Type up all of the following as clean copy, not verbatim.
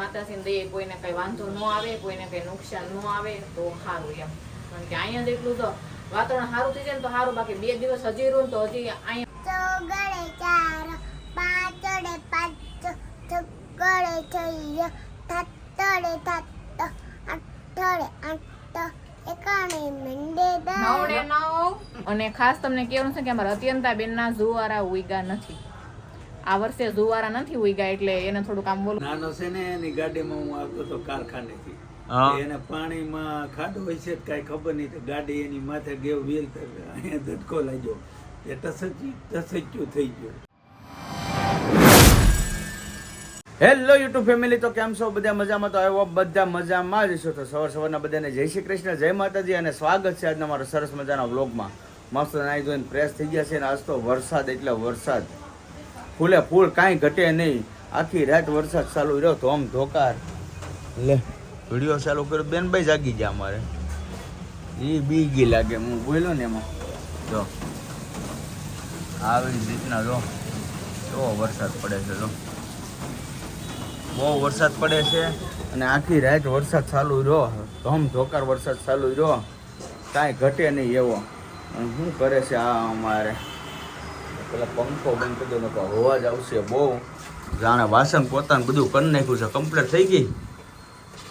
માતાજીને દઈએ કોઈને કઈ વાંધો ન આવે, કોઈને કઈ નુકસાન ન આવે તો સારું એમ. કારણ કે અહીંયા જેટલું તો વાતાવરણ સારું થઈ જાય ને તો સારું, બાકી 2 દિવસ હજી રહું તો હજી અહીંયા અને ખાસ તમને કહેવાનું છે કે અમારા અત્યંતા બેનના જુવારા ઉઈગા નથી. આ વર્ષે જુવારા નથી ઉઈગા એટલે એને થોડુંક આમ બોલું. નાનો છે ને એની ગાડીમાં હું આવતો તો કારખાનેથી, એને પાણીમાં ખાડો હોય છે કઈ ખબર નહીં, ગાડી એની માથે ગયો વેલ અહીંયા ધટકો લાગ્યો, એ ટસચ્યું થઈ ગયું. હેલો યુટ્યુબ ફેમિલી, તો કેમ છો બધા? મજામાં? તો આવ્યો બધા મજામાં જ છો. તો સવારના બધાને જય શ્રી કૃષ્ણ, જય માતાજી અને સ્વાગત છે આજના મારા સરસ મજાના વ્લોગમાં. મસ્ત નાઈ ધોઈને ફ્રેશ થઈ ગયા છે ને આજ તો વરસાદ એટલે વરસાદ ફૂલે ફૂલ, કાંઈ ઘટે નહીં. આખી રાત વરસાદ ચાલુ રહ્યો, ધોમ ધોકાર. લે વિડીયો ચાલુ કર્યો, બેનભાઈ જાગી ગયા અમારે, એ બીગી લાગે હું બોલ્યો ને એમાં. જો આવી રીતના જો કેવો વરસાદ પડે છે, જો બહુ વરસાદ પડે છે અને આખી રાત વરસાદ ચાલુ રહ્યો, ધોમ ધોકાર વરસાદ ચાલુ રહ્યો, કાંઈ ઘટે નહીં એવો. અને શું કરે છે આ અમારે પેલા પંખો બંધ કરી દો, તો અવાજ આવશે બહુ. જાણે વાસણ પોતાનું બધું કરી નાખ્યું છે, કમ્પ્લીટ થઈ ગઈ.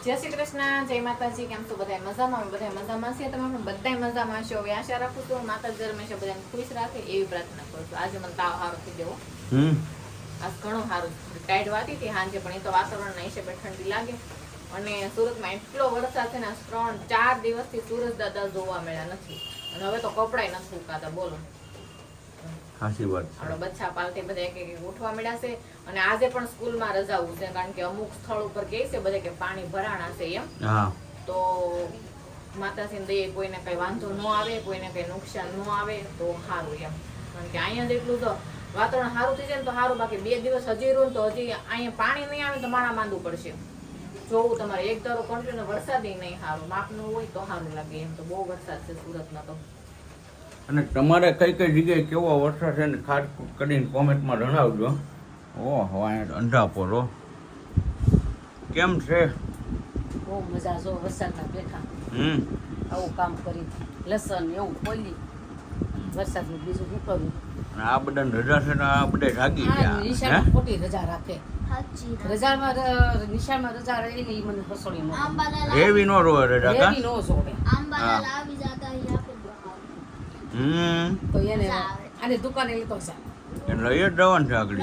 જય શ્રી કૃષ્ણ, જય માતાજી. કેમ છો બધા? મજામાં? બધા મજામાં છે, તમે પણ બધા મજામાં છો. હવે આશા રાખું છું માતાજી હંમેશા બધાને ખુશ રાખે એવી પ્રાર્થના કરું છું. આજે મને તાવ સારો થઈ ગયો, આજ ઘણું સારું. ટાઈટ વાતી હતી સાંજે, પણ એ તો વાતાવરણના હિસાબે ઠંડી લાગે. અને સુરતમાં એટલો વરસાદ છે ને, 3-4 દિવસથી સુરત દાદા જોવા મળ્યા નથી. અને હવે તો કપડાય નથી સુકાતા, બોલો. સાચી વાત. આપણો બચ્ચા પાલટી બધા એક ઉઠવા મળ્યા છે. અને આજે પણ સ્કૂલમાં રજાઓ છે, કારણ કે અમુક સ્થળ ઉપર કહે છે બધા કે પાણી ભરાણા છે એમ. તો માતાજીને દઈએ કોઈને કઈ વાંધો ન આવે, કોઈને કઈ નુકસાન ન આવે તો સારું એમ. કારણ કે અહીંયા જેટલું તો વાતાવરણ સારું થઈ જાય ને તો સારું, બાકી 2 દિવસ હજી રહું તો હજી અહીંયા પાણી નહીં આવે તો મારા માંદવું પડશે. જોવું તમારે એક ધારો કન્ટિન્યુ વરસાદ નહીં સારું, માપનું હોય તો સારું લાગે એમ. તો બહુ વરસાદ છે સુરતમાં તો. અને તમારે કઈ કઈ જગ્યાએ કેવો વરસાદ છે ને ખાસ કરીને કોમેન્ટમાં જણાવજો. ઓહો અહીંયા અંધાપોરો કેમ છે? બહુ મજા જો વરસાદમાં બેઠા, આવું કામ કરી લસણ એવું ખોલી વરસાદનું બીજું શું કરવું. આ બધાને રજા છે ને આ બધા જાગી ગયા. નિશાળમાં ખોટી રજા રાખે, રજામાં નિશાળમાં રજા રહેલી મને હસોડી નો રેવી નો રોવે રજા કા રેવી નો જોવે. તો એને આને દુકાને લીધો છે એટલે એ જ જવાનું છે આગળ.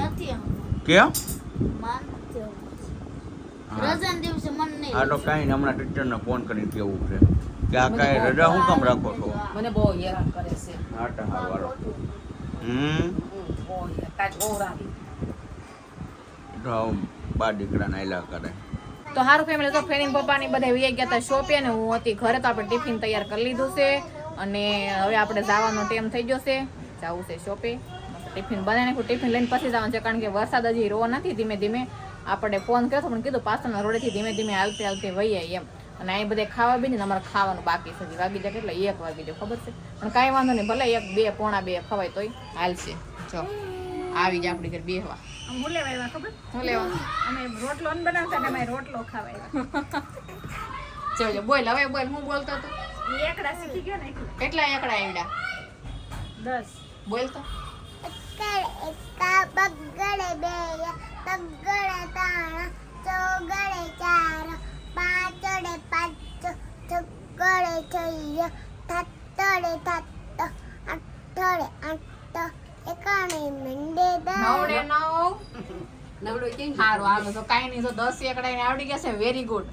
કેમ? આ તો કાંઈ ને હમણાં ટીચરને ફોન કરીને કેવું છે કે આ કાંઈ રજા શું કામ રાખો છો? મને બહુ હેરાન કરે છે. આટા હારવાળો. બહુ કાંઈ બહુ રાવી તો બા દીકરા નાયલા કરે. તો સારું ફેમિલી, તો ફ્રેન્ડ પપ્પાની બધા વી ગયા હતા શોપે ને હું હતી ઘરે. તો આપણે ટિફિન તૈયાર કરી લીધું છે અને હવે આપણે જવાનો ટાઈમ થઈ ગયો છે, જવું છે શોપે. ટિફિન બનાવી નાખ્યું, ટિફિન લઈને પછી જવાનું છે, કારણ કે વરસાદ હજી રો નથી. ધીમે ધીમે આપણે ફોન કર્યો પણ કીધું પાછળના રોડેથી ધીમે ધીમે હાલતે હાલતે વહીએ એમ. અને અહીં બધે ખાવા બી ને અમારે ખાવાનું બાકી છે, વાગી જાય એટલે 1 વાગી જાય ખબર છે, પણ કાંઈ વાંધો નહીં, ભલે 1, 2, પોણા 2 ખવાય તોય હાલશે. જો આવી જાય આપણી ઘર બેહવા. હું લેવા આવ્યા ખબર? હું લેવા? અમે રોટલો ન બનાવતા ને અમે રોટલો ખાવા આવ્યા. જો બોલ, હવે બોલ, હું બોલતો હતો. એકડા શીખી ગયો ને એટલે. કેટલા એકડા આવડ્યા? 10. બોલ તો. સારું હાલો, તો કાંઈ નહીં, તો 10 એકડા એને આવડી ગયા છે. વેરી ગુડ,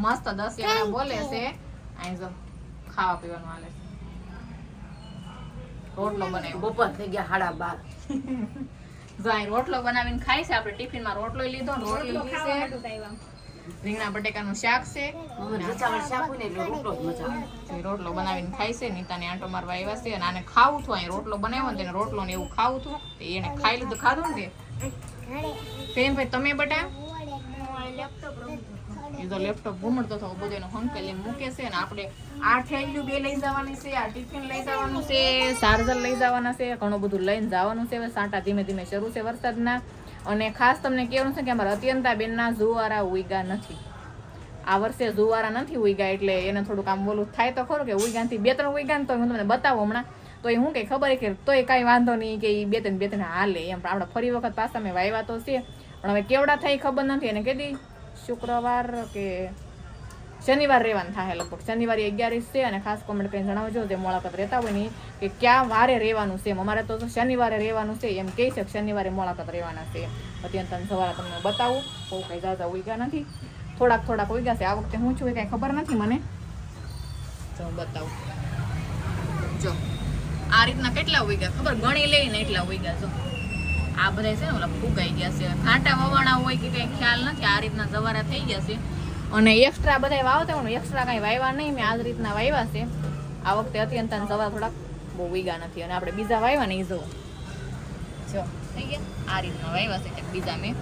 મસ્ત 10 એકડા બોલે છે. અહીં જો ખાવા પીવાનું હાલે છે. રોટલો બનાવ્યો, બપોર થઈ ગયા 12:30. જો અહીં રોટલો બનાવીને ખાય છે. આપણે ટિફિનમાં રોટલો લીધો, રોટલી રોટલો ખાવા છે, નતું આવ્યા. રીંગણા બટેકાનું શાક છે. રચાવળ શાક હોય ને એટલે રોટલો જ મજા આવે. તો એ રોટલો બનાવીને ખાય છે. નીતાને આંટો મારવા આવ્યા છે અને આને ખાવું હતું. અહીં રોટલો બનાવ્યો ને તેને રોટલો ને એવું ખાવું હતું, તો એને ખાઈ લીધું, ખાધું ને તે. ભાઈ તમે બટા એ તો લેપટોપ ઘૂમડતો હતો, બધો એનો હંકેલી મૂકે છે. અને આપણે આ થેલીઓ 2 લઈ જવાની છે, આ ટિફિન લઈ જવાનું છે, ચાર્જર લઈ જવાના છે, ઘણું બધું લઈને જવાનું છે. હવે સાંટા ધીમે ધીમે શરૂ છે વરસાદના. અને ખાસ તમને કહેવાનું છે કે અમારા અત્યંતા બેનના જુવારા ઉઈગા નથી. આ વર્ષે જુવારા નથી ઉઈગા એટલે એને થોડુંક આમ બોલું થાય તો ખરું કે ઉઈગાથી 2-3 ઉઈગા ને તો હું તમને બતાવું હમણાં. તો એ હું કંઈ ખબર કે તોય કાંઈ વાંધો નહીં કે એ 2-3 હાલે એમ. પણ આપણે ફરી વખત પાછા મેં વાવ્યા તો છે પણ હવે કેવડા થાય ખબર નથી. અને કીધી શુક્રવાર કે શનિવાર રહેવાનું થાય લગભગ. શનિવારે 11 છે અને ખાસ કોમેન્ટ કરીને જણાવજો જે મુલાકાત રહેતા હોય ને કે ક્યાં વારે રહેવાનું છે. અમારે તો શનિવારે રહેવાનું છે એમ કહે છે કે શનિવારે મુલાકાત રહેવાના છે. અત્યંત સવારે તમને બતાવું બહુ કંઈ જાજા ઉઈગા નથી, થોડાક ઉઈગા છે. આ વખતે હું છું એ કાંઈ ખબર નથી મને. તો હું બતાવું જો આ રીતના કેટલા ઉઈગા ખબર ગણી લઈને એટલા ઉઈગા જો. આ બધા છે ને ઓલા ફૂગાઈ ગયા છે, ઘાટા વવાણા હોય કે કંઈ ખ્યાલ નથી. આ રીતના જવારા થઈ ગયા છે અને એક્સ્ટ્રા બધા વાવતા પણ એક્સ્ટ્રા કાંઈ વાવ્યા નહીં. મેં આ જ રીતના વાવ્યા છે. આ વખતે અત્યંત સવાર થોડાક બહુ ઉઈગા નથી. અને આપણે બીજા વાવ્યા ને એ જો થઈ ગયા આ રીતના વાવ્યા છે. બીજા મેં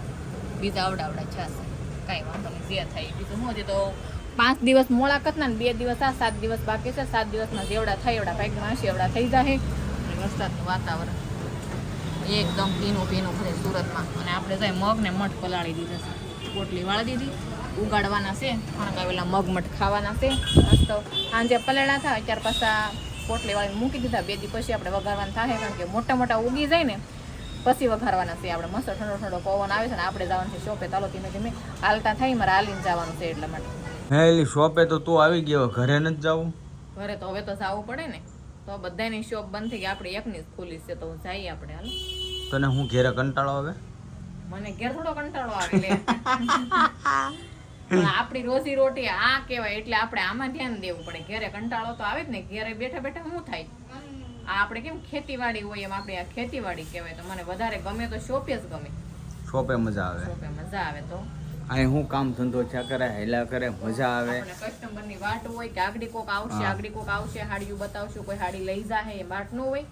આવડા છાશે કાંઈ વાંધો નહીં જે થાય. બીજું શું હતી તો 5 દિવસ મુલાકાત ના 2 દિવસ આ 7 દિવસ બાકી છે. 7 દિવસમાં જેવડા થાય એવડા ભાગ્યમાં હશે એવડા થઈ જાય. વરસાદનું વાતાવરણ એકદમ ભીનું ભરે સુરતમાં. અને આપણે જાય મગ ને મઠ પલાળી દીધા છે, પોટલી વાળી દીધી, ઉગાડવાના છે. ફણકાવેલા મગ મઠ ખાવાના છે મસ્ત. સાંજે પલાળ્યા હતા અત્યારે પાછા પોટલી વાળીને મૂકી દીધા. 2 દી પછી આપણે વઘારવાના થાય કારણ કે મોટા ઉગી જાય ને પછી વઘારવાના છે આપણે. મસ્ત ઠંડો પવન આવે છે ને આપણે જવાનું છે શોપે. ચાલો ધીમે હાલતા થાય મારે હાલીને જવાનું છે એટલા માટે. હે એલી શોપે તો તું આવી ગયો, ઘરે નથી જવું? ઘરે તો હવે તો જવું પડે ને. તો બધાની શોપ બંધ થઈ ગઈ, આપણે એકની જ ખુલી છે તો જઈએ આપણે. હાલ તને હું ઘેરે કંટાળો આવે? મને ઘેર થોડો કંટાળો આવે લે. પણ આપણી રોજી રોટી આ કહેવાય એટલે આપણે આમાં ધ્યાન દેવું પડે. ઘેરે કંટાળો તો આવે જ ને. ઘેરે બેઠા શું થાય? આ આપણે કેમ ખેતીવાડી હોય એમ આપણે આ ખેતીવાડી કહેવાય. તો મને વધારે ગમે તો શોપે જ ગમે. શોપે મજા આવે? શોપે મજા આવે. તો અહીં હું કામ ધંધો થયા કરે, હેલા કરે, મજા આવે. કસ્ટમરની વાટ હોય કે આગળ કોક આવશે હાડીયું બતાવશું, કોઈ હાડી લઈ જાહે એ વાટ ન હોય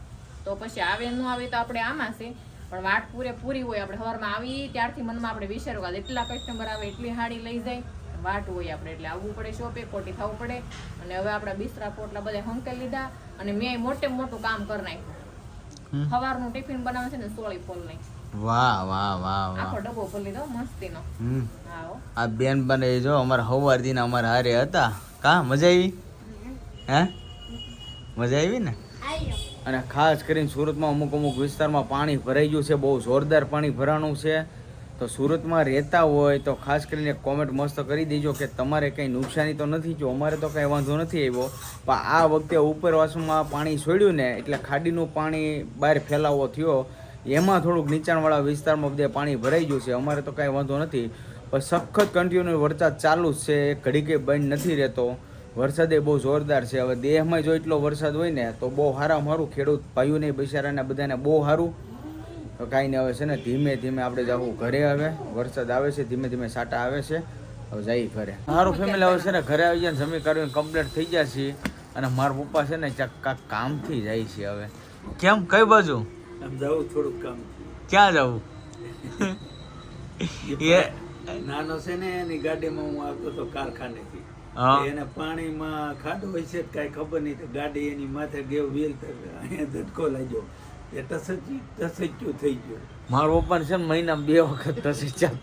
તો પછી આવે ન આવે તો આપણે આમાં છે. પણ વાટ પૂરી હોય. આપણે સવારમાં આવી ત્યારથી મનમાં આપણે વિચાર્યું કે એટલા કસ્ટમર આવે એટલી હાડી લઈ જાય. વાટ હોય આપણે એટલે આવવું પડે શોપે, ખોટી થવું પડે. અને હવે આપણા બિસ્તરા પોટલા બધા હંકેલી લીધા અને મેં મોટું કામ કરી નાખ્યું. સવારનું ટિફિન બનાવે છે ને સોળી ફોલ નહીં. વાહ આખો ડબ્બો ભરી લીધો મસ્તીનો. આ બેન બને જો અમારા હવાર દિન અમારા હારે હતા. કા મજા આવી? હે મજા આવી ને? અને ખાસ કરીને સુરતમાં અમુક વિસ્તારમાં પાણી ભરાઈ ગયું છે, બહુ જોરદાર પાણી ભરાણું છે. તો સુરતમાં રહેતા હોય તો ખાસ કરીને કોમેન્ટ મસ્ત કરી દેજો કે તમારે કંઈ નુકસાની તો નથી જો. અમારે તો કંઈ વાંધો નથી આવ્યો. પણ આ વખતે ઉપરવાસમાં પાણી છોડ્યું ને એટલે ખાડીનું પાણી બહાર ફેલાવો થયો. એમાં થોડુંક નીચાણવાળા વિસ્તારમાં બધે પાણી ભરાઈ ગયું છે. અમારે તો કાંઈ વાંધો નથી. પણ સખત કન્ટિન્યુ વરસાદ ચાલુ જ છે, ઘડી કે બંધ નથી રહેતો. વરસાદ એ બહુ જોરદાર છે. હવે દેહમાં જો એટલો વરસાદ હોય ને તો બહુ સારું ખેડૂત ભાઈઓને બિચારાને બધાને બહુ સારું. તો કાંઈ નહીં, હવે છે ને ધીમે આપણે જવું ઘરે. હવે વરસાદ આવે છે, ધીમે સાટા આવે છે. હવે જઈ ઘરે. મારું ફેમિલી હવે છે ને ઘરે આવી જાય ને જમી કરીને કમ્પ્લીટ થઈ ગયા છીએ. અને મારા પપ્પા છે ને કાંક કામથી જાય છે. હવે કેમ કઈ બાજુ જવું થોડુંક કામ? ક્યાં જવું? એ નાનો છે ને એની ગાડીમાં હું આવતો હતો કારખાનેથી. એને પાણીમાં ખાડો હોય છે કઈ ખબર નહીં. ગાડી એની માથે ગયો વ્હીલ અહીંયા ધટકો લાગ્યો. એ ટસચ્યું થઈ ગયું. મારા પપ્પા છે ને મહિનામાં 2 વખત ટસચ્યા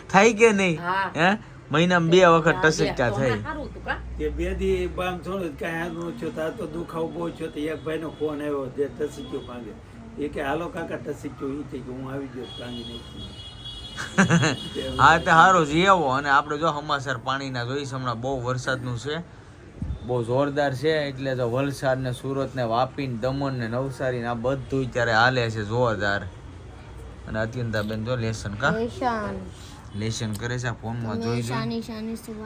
થાય કે નહીં? હે મહિનામાં 2 વખત ટસચ્યા થાય. એ 2 દી બામ છોડો કઈ હારું છું તો આ તો દુખાવો બહુ છો. તો એક ભાઈનો ફોન આવ્યો જે ટસચ્યો ભાંગે. એ કે હાલો કાકા ટસચ્યો. એ થઈ ગયું હું આવી ગયો ભાંગી નાખી. હા તે સારું જઈ આવો. અને આપણે જો સમાચાર પાણીના જોઈશ હમણાં બહુ વરસાદનું છે, બહુ જોરદાર છે. એટલે તો વલસાડ ને સુરત ને વાપી ને દમણ ને નવસારી ને આ બધું અત્યારે હાલે છે જોરદાર. અને અત્યંતાબેન જો લેસન લેસન કરે છે ફોનમાં જોઈ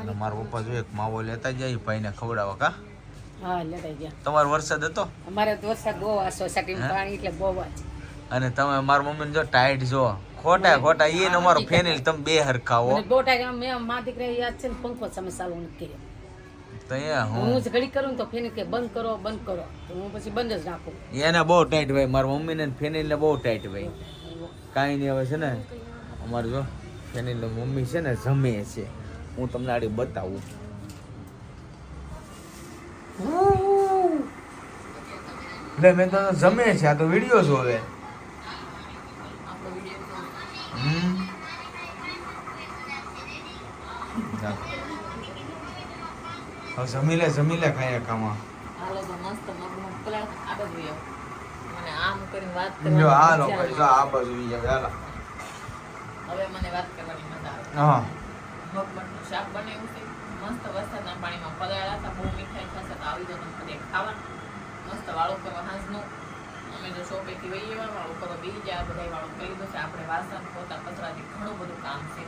અને મારા પપ્પા જો એક માવો લેતા જાય ભાઈને ખવડાવવા. કા હા લેતા ગયા. તમારો વરસાદ હતો? અમારે તો વરસાદ બહુ આ સોસાયટીમાં પાણી એટલે બહુ જ. અને તમે મારા મમ્મીને જો ટાઈટ જો ખોટા એ અમારો ફેનિલ તમે બે હરખાવો. બહુ ટાઈમ મેં મા દીકરા યાદ છે ને પંખો સમય ચાલુ નથી કર્યો. તો હું જ ઘડી કરું તો ફેનિલ કે બંધ કરો તો હું પછી બંધ જ રાખું. એને બહુ ટાઈટ ભાઈ મારા મમ્મીને ફેનિલ ને બહુ ટાઈટ ભાઈ. કાંઈ નહીં હવે છે ને અમારે જો ફેનિલ મમ્મી છે ને જમે છે. હું તમને આડી બતાવું. એટલે મેં તો જમે છે. આ તો વિડીયો જોવે. હવે જમી લે ખાયા કામાં હાલો તો મસ્ત મગ પલાળ આ બાજુ આવો મને આમ કરીને વાત જો આ કરવાની લોકો મજા આ બાજુ ઈ જાય હાલા આવે. હવે મને વાત કરવાની મજા આવે. હા મગમઠનું શાક બનાવ્યું છે મસ્ત વરસાદના પાણીમાં પલાળ્યા હતા. બહુ મીઠાઈ થશે તો આવી જાવ તમે બધે ખાવાનું. મસ્ત વાળું કરવા હાંસનું અમે તો શોપેથી વહી એવા વાળું કરો બેસી જાય બધા વાળું કરી લીધું છે. આપણે વાસણ પોતા કચરાથી ઘણું બધું કામ છે.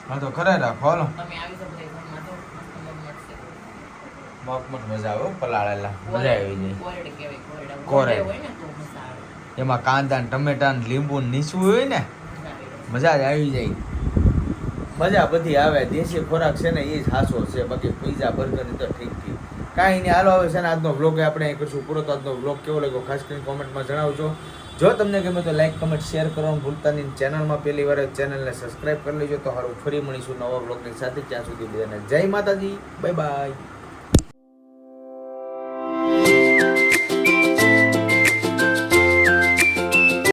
હા તો ખરે રાખો હાલો તમે આવી જાવ બધા ઘરમાં તો મસ્ત મગમઠ છે. મગમઠ મજા આવે હો, પલાળેલા મજા આવી જાય કોરડ કહેવાય કોરડ. કોરડ. હોય ને તો મજા આવે. એમાં કાંદા ને ટમેટા ને લીંબુ ને નીચવું હોય ને મજા આવે. મજા જ આવી જાય મજા બધી આવે દેશી ખોરાક છે ને એ જ હાસો છે બાકી પીઝા બર્ગર તો ઠીક ઠીક કાંઈ નહીં હાલો આવે છે ને આજનો વ્લોગ આપણે અહીં કરશું પૂરો. તો આજનો વ્લોગ કેવો લાગ્યો ખાસ કરીને કોમેન્ટમાં જણાવજો. જો તમને ગમે તો લાઈક કમેન્ટ શેર કરવાનું ભૂલતા નહીં. ચેનલમાં પહેલી વાર ચેનલને સબસ્ક્રાઈબ કરી લેજો. તો સારું ફરી મળીશું નવા વ્લોગની સાથે. ત્યાં સુધી બધાને જય માતાજી, બાય બાય.